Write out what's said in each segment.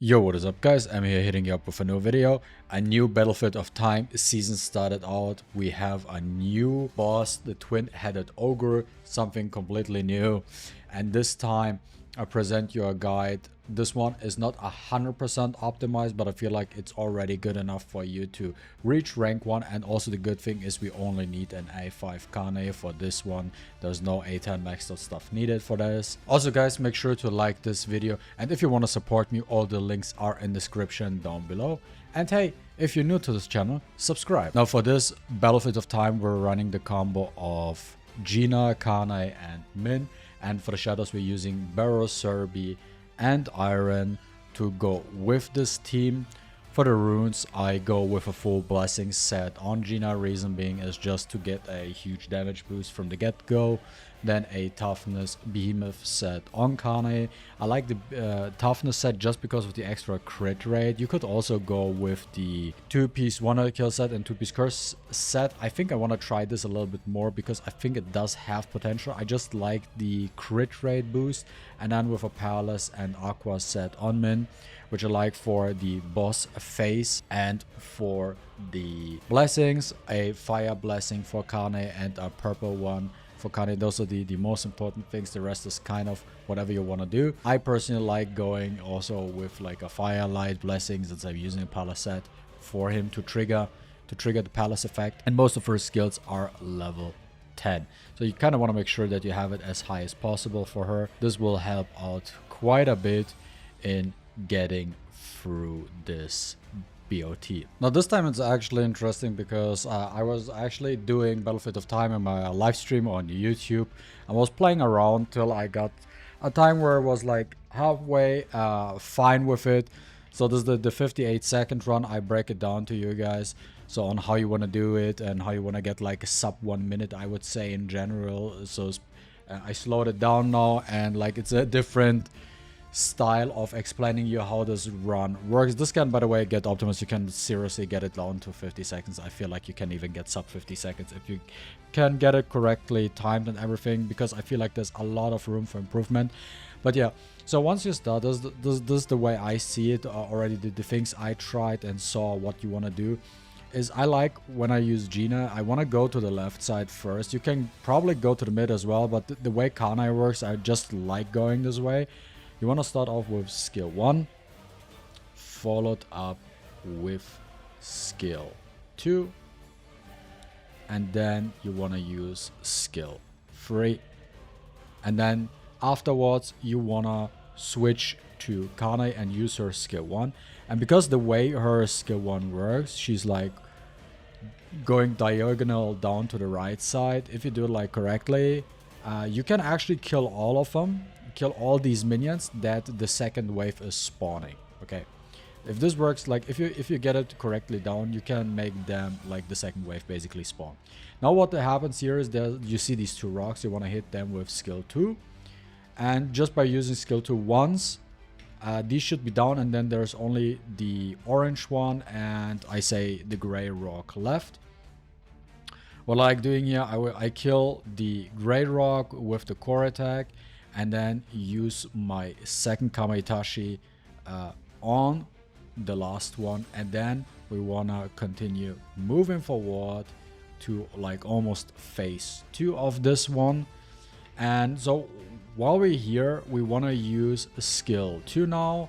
Yo, what is up guys? I'm here hitting you up with a new video. A new Battlefield of Time season started out. We have a new boss, the twin-headed Ogre, something completely new. And this time I present you a guide. This one is not 100% optimized, but I feel like it's already good enough for you to reach rank 1. And also the good thing is we only need an A5 Kane for this one. There's no A10 maxed out stuff needed for this. Also guys, make sure to like this video, and if you want to support me, all the links are in the description down below. And hey, if you're new to this channel, subscribe. Now for this Battlefield of Time, we're running the combo of Gina, Kane and Min. And for the shadows, we're using Barrow, Serbi and Iron to go with this team. For the runes, I go with a full blessing set on Gina. Reason being is just to get a huge damage boost from the get-go. Then a toughness behemoth set on Kane. I like the toughness set just because of the extra crit rate. You could also go with the 2-piece 100 kill set and 2-piece curse set. I think I want to try this a little bit more because I think it does have potential. I just like the crit rate boost. And then with a powerless and aqua set on Min, which I like for the boss phase. And for the blessings, a fire blessing for Kane and a purple one for Kane. Those are the most important things. The rest is kind of whatever you want to do. I personally like going also with like a firelight blessing, since I'm using a palace set for him to trigger the palace effect. And most of her skills are level 10. So you kind of want to make sure that you have it as high as possible for her. This will help out quite a bit in getting through this BOT. Now this time it's actually interesting because I was actually doing Battlefield of Time in my live stream on YouTube. I was playing around till I got a time where it was like halfway fine with it. So this is the 58-second run. I break it down to you guys, so on how you want to do it and how you want to get like a sub 1 minute, I would say, in general. So I slowed it down now, and like it's a different style of explaining you how this run works. This can, by the way, get optimized. You can seriously get it down to 50 seconds. I feel like you can even get sub 50 seconds if you can get it correctly timed and everything, because I feel like there's a lot of room for improvement. But yeah, so once you start, this is the way I see it already. The things I tried and saw what you want to do is, I like when I use Gina, I want to go to the left side first. You can probably go to the mid as well, but the way Kane works, I just like going this way. You want to start off with skill 1, followed up with skill 2, and then you want to use skill 3, and then afterwards you want to switch to Kane and use her skill 1. And because the way her skill 1 works, she's like going diagonal down to the right side. If you do it like correctly, you can actually kill all of them. Kill all these minions that the second wave is spawning. Okay, if this works, like if you get it correctly down, you can make them like the second wave basically spawn. Now what happens here is that you see these 2 rocks. You want to hit them with skill 2, and just by using skill 2 once, these should be down, and then there's only the orange one and I say the gray rock left. What I like doing here, I kill the gray rock with the core attack, and then use my second Kamaitachi on the last one. And then we want to continue moving forward to like almost phase 2 of this one. And so while we're here, we want to use skill 2 now.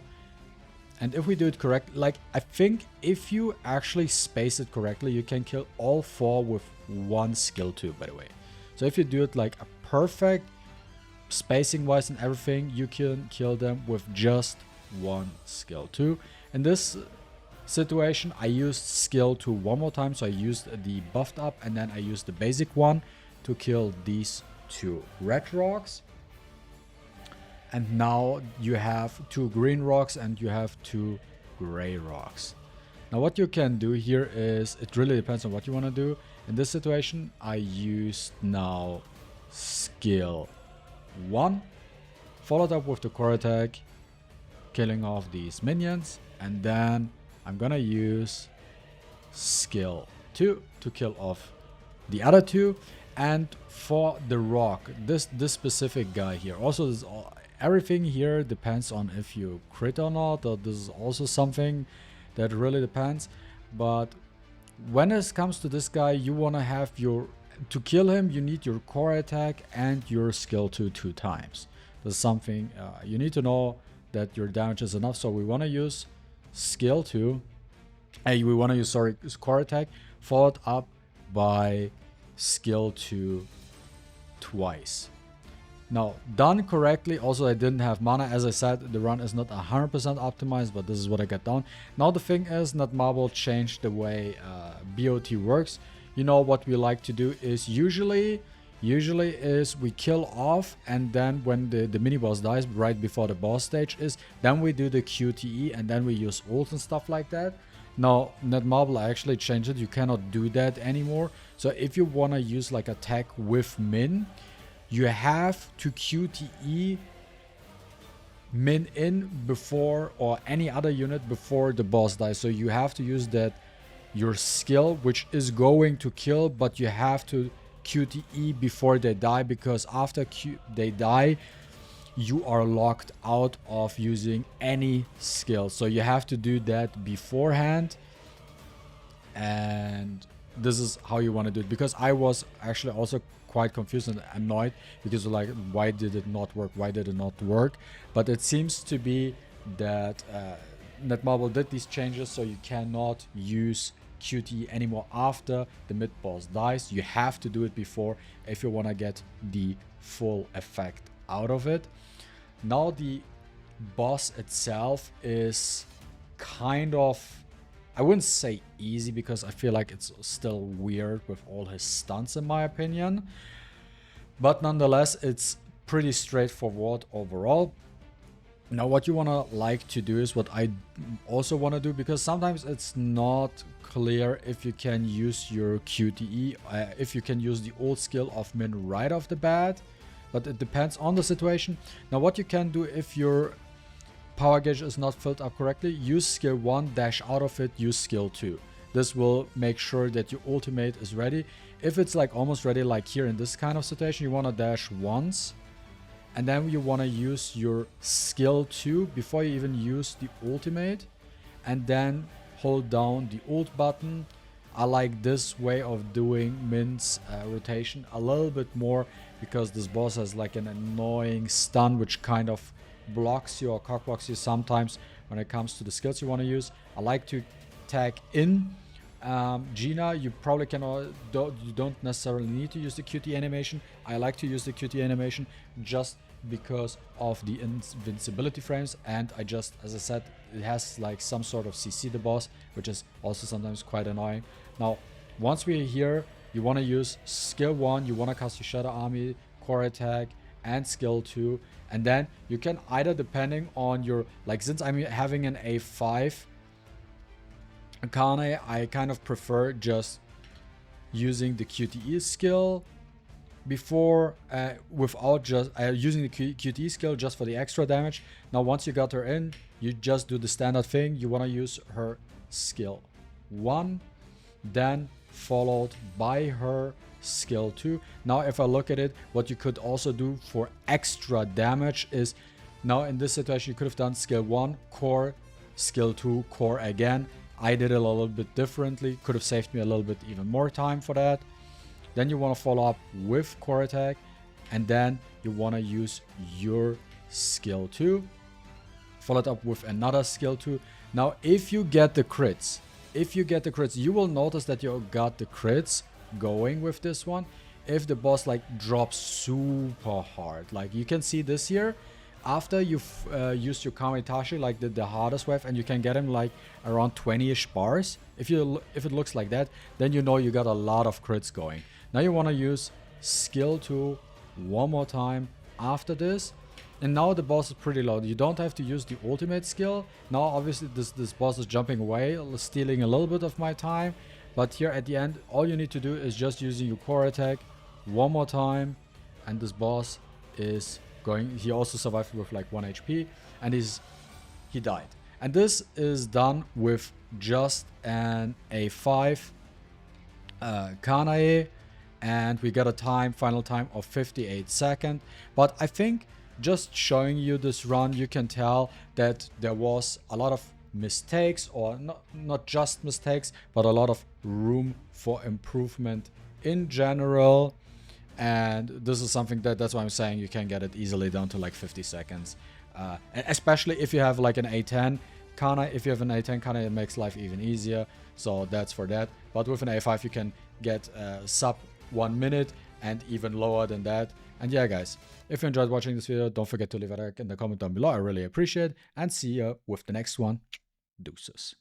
And if we do it correct, like I think if you actually space it correctly, you can kill all 4 with 1 skill 2, by the way. So if you do it like a perfect spacing wise and everything, you can kill them with just 1 skill 2. In this situation, I used skill 2 one more time, so I used the buffed up, and then I used the basic one to kill these 2 red rocks. And now you have 2 green rocks and you have 2 gray rocks. Now what you can do here is, it really depends on what you want to do. In this situation, I used now skill 1, followed up with the core attack, killing off these minions, and then I'm gonna use skill 2 to kill off the other 2. And for the rock, this specific guy here, also this everything here depends on if you crit or not, or this is also something that really depends. But when it comes to this guy, you want to have your, to kill him, you need your core attack and your skill 2 times. This is something you need to know, that your damage is enough. So we want to use skill 2, we want to use, sorry, core attack, followed up by skill 2 twice. Now, done correctly. Also, I didn't have mana. As I said, the run is not 100% optimized, but this is what I got down. Now, the thing is, Netmarble changed the way BOT works. You know, what we like to do is usually is we kill off, and then when the mini boss dies right before the boss stage is, then we do the QTE, and then we use ult and stuff like that. Now, Netmarble actually changed it. You cannot do that anymore. So if you want to use like attack with min, you have to QTE min in before, or any other unit before the boss dies. So you have to use that, your skill, which is going to kill, but you have to QTE before they die, because after they die, you are locked out of using any skill. So you have to do that beforehand. And this is how you want to do it, because I was actually also quite confused and annoyed, because like, why did it not work, but it seems to be that Netmarble did these changes, so you cannot use QTE anymore after the mid boss dies. You have to do it before if you want to get the full effect out of it. Now, the boss itself is kind of, I wouldn't say easy, because I feel like it's still weird with all his stunts, in my opinion. But nonetheless, it's pretty straightforward overall. Now, what you want to like to do is what I also want to do, because sometimes it's not clear if you can use your QTE, if you can use the old skill of min right off the bat. But it depends on the situation. Now, what you can do if your power gauge is not filled up correctly, use skill 1, dash out of it, use skill 2. This will make sure that your ultimate is ready. If it's like almost ready, like here in this kind of situation, you want to dash once, and then you want to use your skill 2 before you even use the ultimate, and then hold down the ult button. I like this way of doing Min's rotation a little bit more, because this boss has like an annoying stun which kind of blocks you or cock blocks you sometimes when it comes to the skills you want to use. I like to tag in. Gina, you probably you don't necessarily need to use the QT animation. I like to use the QT animation just because of the invincibility frames, and I just, as I said, it has like some sort of CC the boss, which is also sometimes quite annoying. Now, once we're here, you want to use skill 1, you want to cast your Shadow Army, core attack, and skill 2, and then you can either, depending on your, like, since I'm having an A5 Kane, I kind of prefer just using the QTE skill before, without just using the QTE skill just for the extra damage. Now, once you got her in, you just do the standard thing. You want to use her skill 1, then followed by her skill 2. Now, if I look at it, what you could also do for extra damage is, now in this situation, you could have done skill 1, core, skill 2, core again. I did it a little bit differently. Could have saved me a little bit even more time for that. Then you want to follow up with core attack, and then you want to use your skill 2, followed up with another skill 2. Now, if you get the crits, you will notice that you got the crits going with this one. If the boss like drops super hard, like you can see this here, after you've used your Kamitachi, like the hardest wave, and you can get him like around 20-ish bars. If it looks like that, then you know you got a lot of crits going. Now you want to use skill 2 one more time after this. And now the boss is pretty low. You don't have to use the ultimate skill. Now obviously this boss is jumping away, stealing a little bit of my time. But here at the end, all you need to do is just using your core attack one more time. And this boss is going, he also survived with like 1 HP. And he died. And this is done with just an A5 Kanae. And we got a final time of 58 seconds. But I think just showing you this run, you can tell that there was a lot of mistakes, or not just mistakes, but a lot of room for improvement in general. And this is something that's why I'm saying you can get it easily down to like 50 seconds. And especially if you have like an A10 Kana. If you have an A10 Kana, it makes life even easier. So that's for that. But with an A5, you can get sub 1 minute and even lower than that. And yeah, guys, if you enjoyed watching this video, don't forget to leave a like in the comment down below. I really appreciate it. And see you with the next one. Deuces.